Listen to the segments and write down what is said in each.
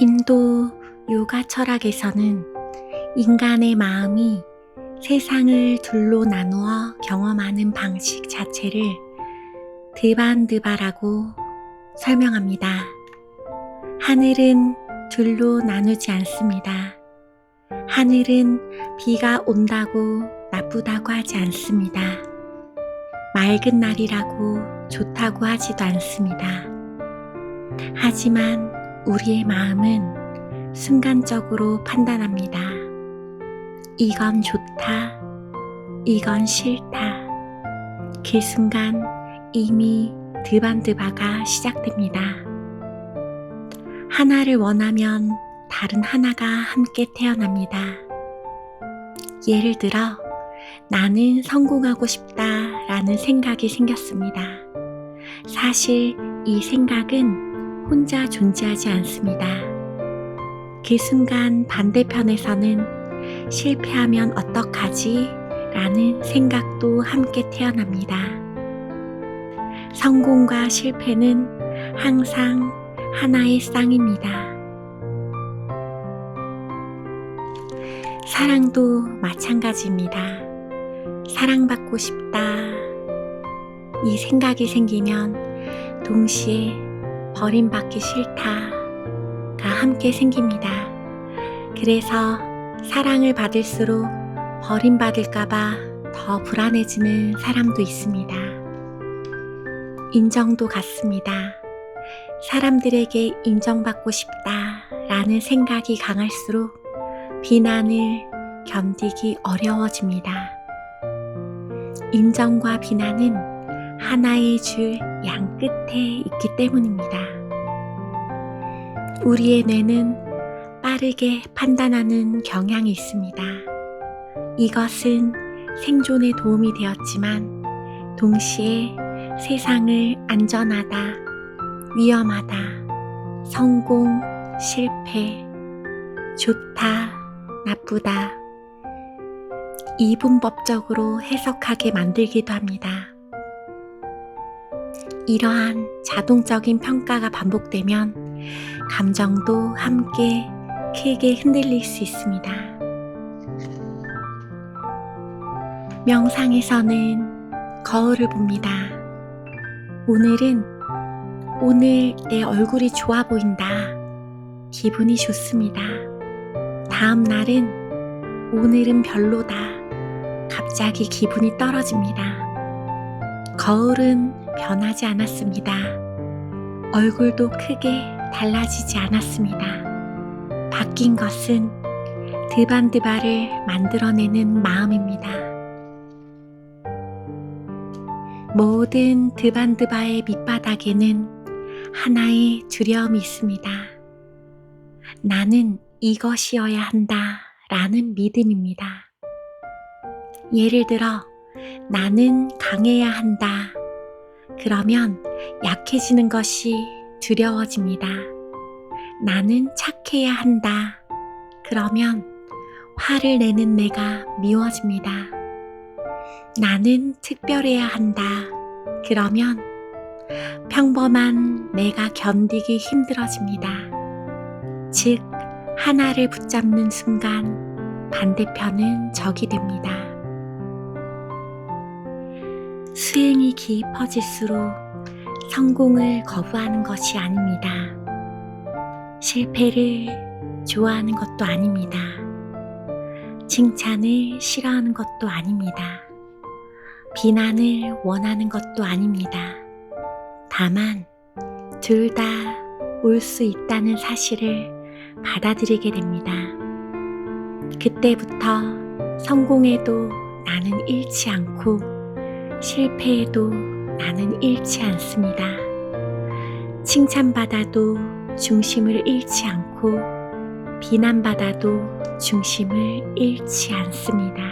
인도 요가 철학에서는 인간의 마음이 세상을 둘로 나누어 경험하는 방식 자체를 드반드바라고 설명합니다. 하늘은 둘로 나누지 않습니다. 하늘은 비가 온다고 나쁘다고 하지 않습니다. 맑은 날이라고 좋다고 하지도 않습니다. 하지만 우리의 마음은 순간적으로 판단합니다. 이건 좋다, 이건 싫다. 그 순간 이미 드반드바가 시작됩니다. 하나를 원하면 다른 하나가 함께 태어납니다. 예를 들어 나는 성공하고 싶다라는 생각이 생겼습니다. 사실 이 생각은 혼자 존재하지 않습니다. 그 순간 반대편에서는 실패하면 어떡하지? 라는 생각도 함께 태어납니다. 성공과 실패는 항상 하나의 쌍입니다. 사랑도 마찬가지입니다. 사랑받고 싶다. 이 생각이 생기면 동시에 버림받기 싫다가 함께 생깁니다. 그래서 사랑을 받을수록 버림받을까봐 더 불안해지는 사람도 있습니다. 인정도 같습니다. 사람들에게 인정받고 싶다라는 생각이 강할수록 비난을 견디기 어려워집니다. 인정과 비난은 하나의 줄 양 끝에 있기 때문입니다. 우리의 뇌는 빠르게 판단하는 경향이 있습니다. 이것은 생존에 도움이 되었지만 동시에 세상을 안전하다, 위험하다, 성공, 실패, 좋다, 나쁘다, 이분법적으로 해석하게 만들기도 합니다. 이러한 자동적인 평가가 반복되면 감정도 함께 크게 흔들릴 수 있습니다. 명상에서는 거울을 봅니다. 오늘 내 얼굴이 좋아 보인다. 기분이 좋습니다. 다음 날은 오늘은 별로다. 갑자기 기분이 떨어집니다. 거울은 변하지 않았습니다. 얼굴도 크게 달라지지 않았습니다. 바뀐 것은 드반드바를 만들어내는 마음입니다. 모든 드반드바의 밑바닥에는 하나의 두려움이 있습니다. 나는 이것이어야 한다 라는 믿음입니다. 예를 들어 나는 강해야 한다. 그러면 약해지는 것이 두려워집니다. 나는 착해야 한다. 그러면 화를 내는 내가 미워집니다. 나는 특별해야 한다. 그러면 평범한 내가 견디기 힘들어집니다. 즉, 하나를 붙잡는 순간 반대편은 적이 됩니다. 수행이 깊어질수록 성공을 거부하는 것이 아닙니다. 실패를 좋아하는 것도 아닙니다. 칭찬을 싫어하는 것도 아닙니다. 비난을 원하는 것도 아닙니다. 다만 둘 다 올 수 있다는 사실을 받아들이게 됩니다. 그때부터 성공에도 나는 잃지 않고 실패에도 나는 잃지 않습니다. 칭찬받아도 중심을 잃지 않고 비난받아도 중심을 잃지 않습니다.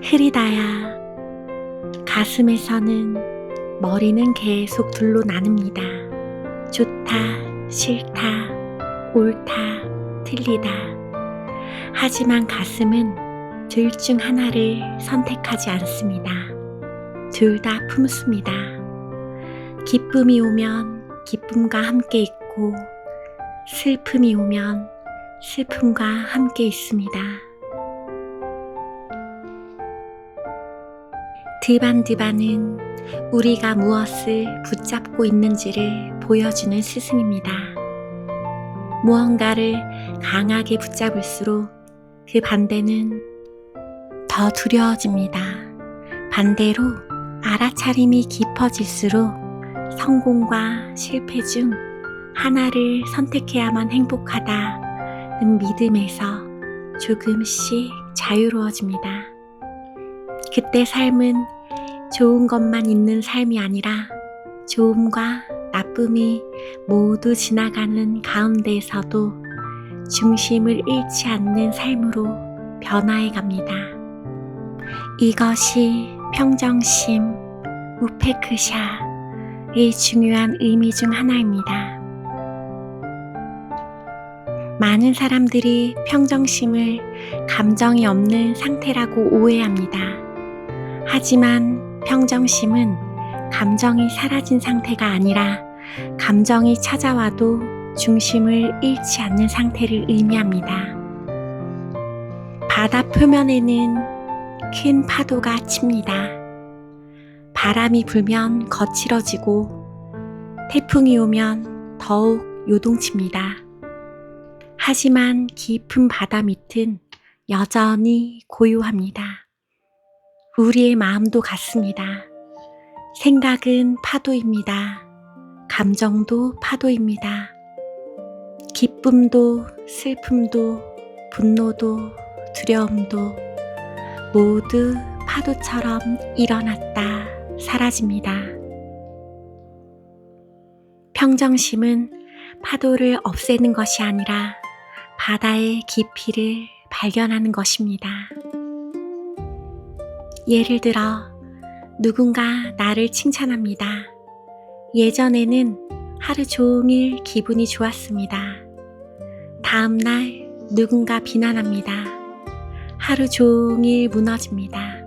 흐리다야. 가슴에서는 머리는 계속 둘로 나눕니다. 좋다, 싫다, 옳다, 틀리다. 하지만 가슴은 둘 중 하나를 선택하지 않습니다. 둘 다 품습니다. 기쁨이 오면 기쁨과 함께 있고 슬픔이 오면 슬픔과 함께 있습니다. 드반드반은 우리가 무엇을 붙잡고 있는지를 보여주는 스승입니다. 무언가를 강하게 붙잡을수록 그 반대는 더 두려워집니다. 반대로 알아차림이 깊어질수록 성공과 실패 중 하나를 선택해야만 행복하다는 믿음에서 조금씩 자유로워집니다. 그때 삶은 좋은 것만 있는 삶이 아니라 좋음과 나쁨이 모두 지나가는 가운데에서도 중심을 잃지 않는 삶으로 변화해 갑니다. 이것이 평정심, 우페크샤의 중요한 의미 중 하나입니다. 많은 사람들이 평정심을 감정이 없는 상태라고 오해합니다. 하지만 평정심은 감정이 사라진 상태가 아니라 감정이 찾아와도 중심을 잃지 않는 상태를 의미합니다. 바다 표면에는 큰 파도가 칩니다. 바람이 불면 거칠어지고 태풍이 오면 더욱 요동칩니다. 하지만 깊은 바다 밑은 여전히 고요합니다. 우리의 마음도 같습니다. 생각은 파도입니다. 감정도 파도입니다. 기쁨도 슬픔도 분노도 두려움도 모두 파도처럼 일어났다 사라집니다. 평정심은 파도를 없애는 것이 아니라 바다의 깊이를 발견하는 것입니다. 예를 들어 누군가 나를 칭찬합니다. 예전에는 하루 종일 기분이 좋았습니다. 다음 날 누군가 비난합니다. 하루 종일 무너집니다.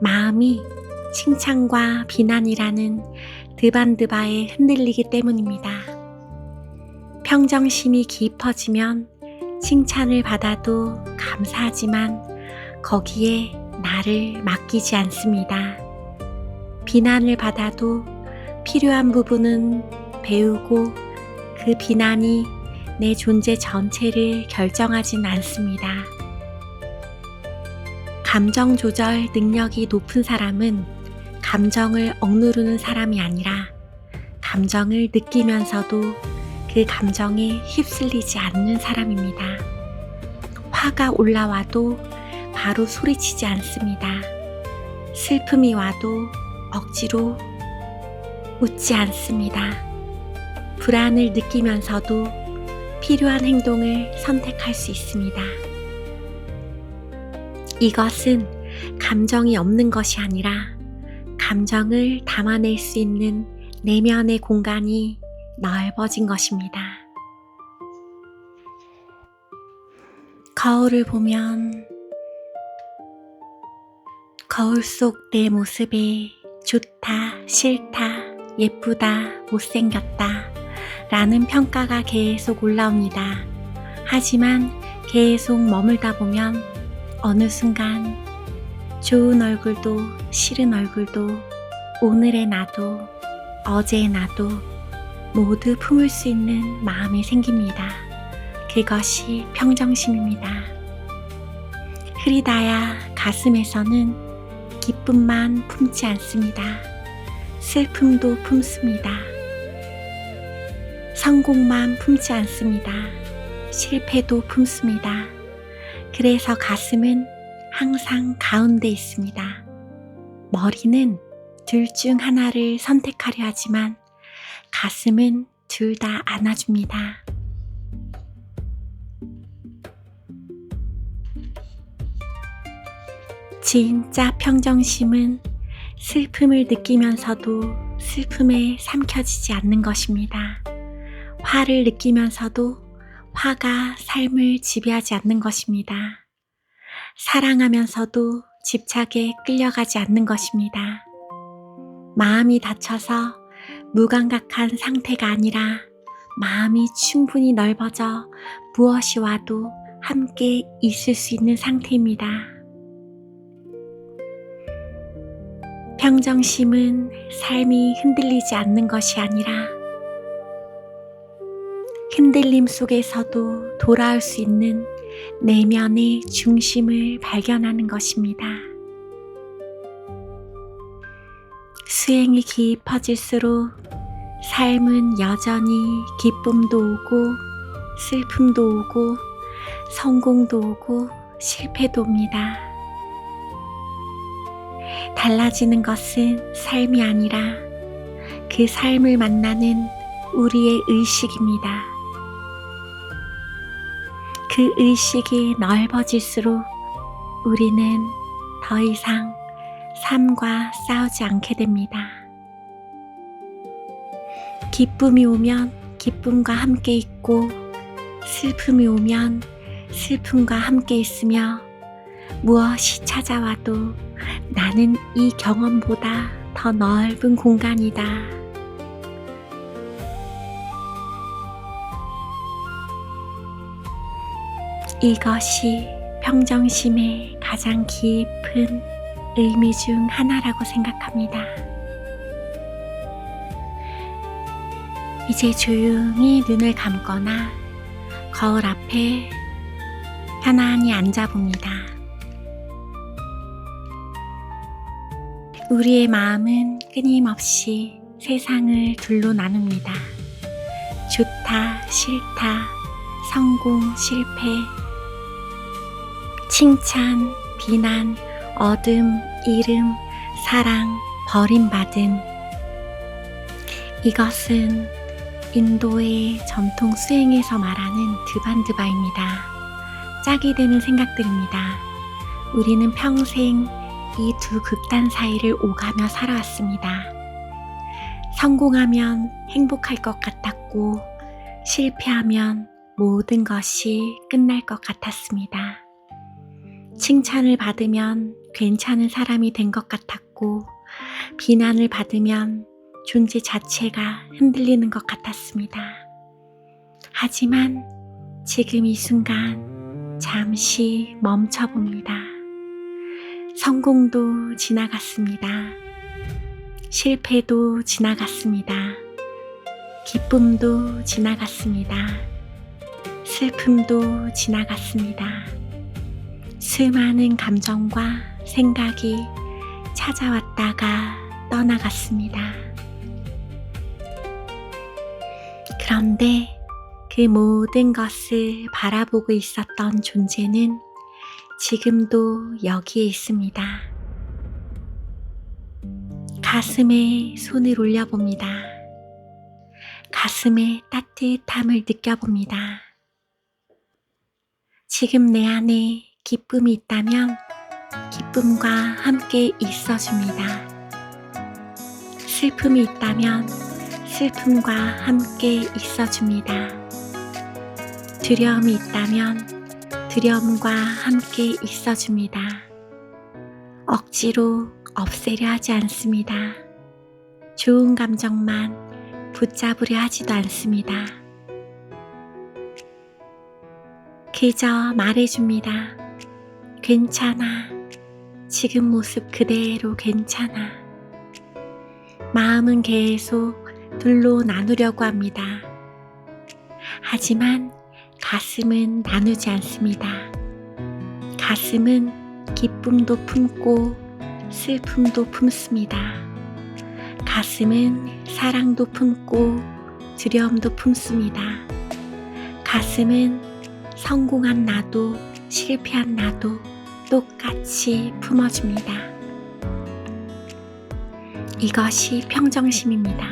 마음이 칭찬과 비난이라는 드반드바에 흔들리기 때문입니다. 평정심이 깊어지면 칭찬을 받아도 감사하지만 거기에 나를 맡기지 않습니다. 비난을 받아도 필요한 부분은 배우고 그 비난이 내 존재 전체를 결정하진 않습니다. 감정 조절 능력이 높은 사람은 감정을 억누르는 사람이 아니라 감정을 느끼면서도 그 감정에 휩쓸리지 않는 사람입니다. 화가 올라와도 바로 소리치지 않습니다. 슬픔이 와도 억지로 웃지 않습니다. 불안을 느끼면서도 필요한 행동을 선택할 수 있습니다. 이것은 감정이 없는 것이 아니라 감정을 담아낼 수 있는 내면의 공간이 넓어진 것입니다. 거울을 보면 거울 속 내 모습에 좋다, 싫다, 예쁘다, 못생겼다 라는 평가가 계속 올라옵니다. 하지만 계속 머물다 보면 어느 순간 좋은 얼굴도 싫은 얼굴도 오늘의 나도 어제의 나도 모두 품을 수 있는 마음이 생깁니다. 그것이 평정심입니다. 흐리다야 가슴에서는 기쁨만 품지 않습니다. 슬픔도 품습니다. 성공만 품지 않습니다. 실패도 품습니다. 그래서 가슴은 항상 가운데 있습니다. 머리는 둘 중 하나를 선택하려 하지만 가슴은 둘 다 안아줍니다. 진짜 평정심은 슬픔을 느끼면서도 슬픔에 삼켜지지 않는 것입니다. 화를 느끼면서도 화가 삶을 지배하지 않는 것입니다. 사랑하면서도 집착에 끌려가지 않는 것입니다. 마음이 다쳐서 무감각한 상태가 아니라 마음이 충분히 넓어져 무엇이 와도 함께 있을 수 있는 상태입니다. 평정심은 삶이 흔들리지 않는 것이 아니라 흔들림 속에서도 돌아올 수 있는 내면의 중심을 발견하는 것입니다. 수행이 깊어질수록 삶은 여전히 기쁨도 오고 슬픔도 오고 성공도 오고 실패도 옵니다. 달라지는 것은 삶이 아니라 그 삶을 만나는 우리의 의식입니다. 그 의식이 넓어질수록 우리는 더 이상 삶과 싸우지 않게 됩니다. 기쁨이 오면 기쁨과 함께 있고 슬픔이 오면 슬픔과 함께 있으며 무엇이 찾아와도 나는 이 경험보다 더 넓은 공간이다. 이것이 평정심의 가장 깊은 의미 중 하나라고 생각합니다. 이제 조용히 눈을 감거나 거울 앞에 편안히 앉아봅니다. 우리의 마음은 끊임없이 세상을 둘로 나눕니다. 좋다, 싫다, 성공, 실패, 칭찬, 비난, 어둠, 이름, 사랑, 버림받음. 이것은 인도의 전통 수행에서 말하는 드반드바입니다. 짝이 되는 생각들입니다. 우리는 평생 이 두 극단 사이를 오가며 살아왔습니다. 성공하면 행복할 것 같았고 실패하면 모든 것이 끝날 것 같았습니다. 칭찬을 받으면 괜찮은 사람이 된 것 같았고 비난을 받으면 존재 자체가 흔들리는 것 같았습니다. 하지만 지금 이 순간 잠시 멈춰봅니다. 성공도 지나갔습니다. 실패도 지나갔습니다. 기쁨도 지나갔습니다. 슬픔도 지나갔습니다. 수많은 감정과 생각이 찾아왔다가 떠나갔습니다. 그런데 그 모든 것을 바라보고 있었던 존재는 지금도 여기에 있습니다. 가슴에 손을 올려봅니다. 가슴의 따뜻함을 느껴봅니다. 지금 내 안에 기쁨이 있다면 기쁨과 함께 있어줍니다. 슬픔이 있다면 슬픔과 함께 있어줍니다. 두려움이 있다면 두려움과 함께 있어줍니다. 억지로 없애려 하지 않습니다. 좋은 감정만 붙잡으려 하지도 않습니다. 그저 말해줍니다. 괜찮아. 지금 모습 그대로 괜찮아. 마음은 계속 둘로 나누려고 합니다. 하지만 가슴은 나누지 않습니다. 가슴은 기쁨도 품고 슬픔도 품습니다. 가슴은 사랑도 품고 두려움도 품습니다. 가슴은 성공한 나도 실패한 나도 똑같이 품어줍니다. 이것이 평정심입니다.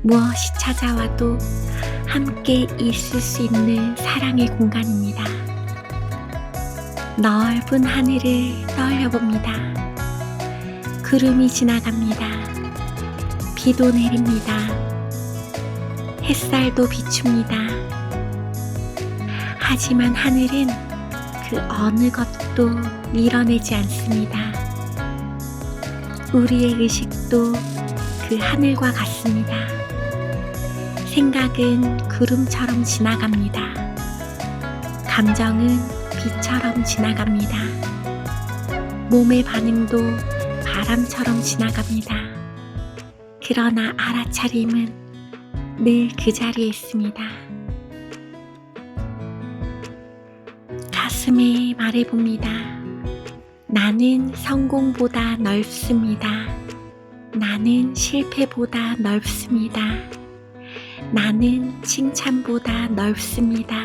무엇이 찾아와도 함께 있을 수 있는 사랑의 공간입니다. 넓은 하늘을 떠올려봅니다. 구름이 지나갑니다. 비도 내립니다. 햇살도 비춥니다. 하지만 하늘은 그 어느 것도 밀어내지 않습니다. 우리의 의식도 그 하늘과 같습니다. 생각은 구름처럼 지나갑니다. 감정은 비처럼 지나갑니다. 몸의 반응도 바람처럼 지나갑니다. 그러나 알아차림은 늘 그 자리에 있습니다. 가슴에 말해봅니다. 나는 성공보다 넓습니다. 나는 실패보다 넓습니다. 나는 칭찬보다 넓습니다.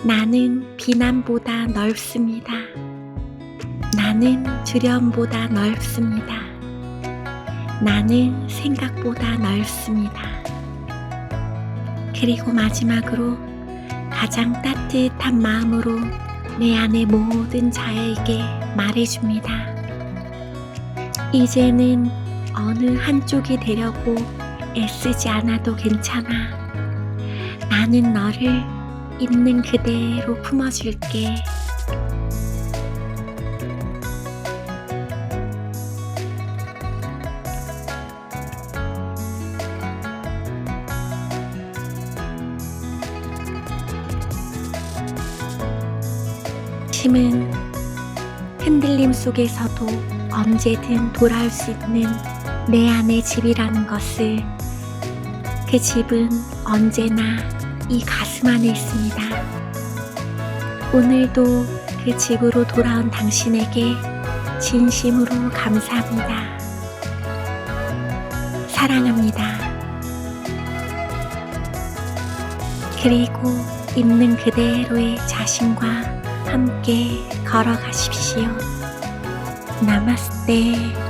나는 비난보다 넓습니다. 나는 두려움보다 넓습니다. 나는 생각보다 넓습니다. 그리고 마지막으로 가장 따뜻한 마음으로 내 안의 모든 자에게 말해줍니다. 이제는 어느 한쪽이 되려고 애쓰지 않아도 괜찮아. 나는 너를 있는 그대로 품어줄게. 힘은 흔들림 속에서도 언제든 돌아올 수 있는 내 안의 집이라는 것을, 그 집은 언제나 이 가슴 안에 있습니다. 오늘도 그 집으로 돌아온 당신에게 진심으로 감사합니다. 사랑합니다. 그리고 있는 그대로의 자신과 함께 걸어가십시오. 나마스테.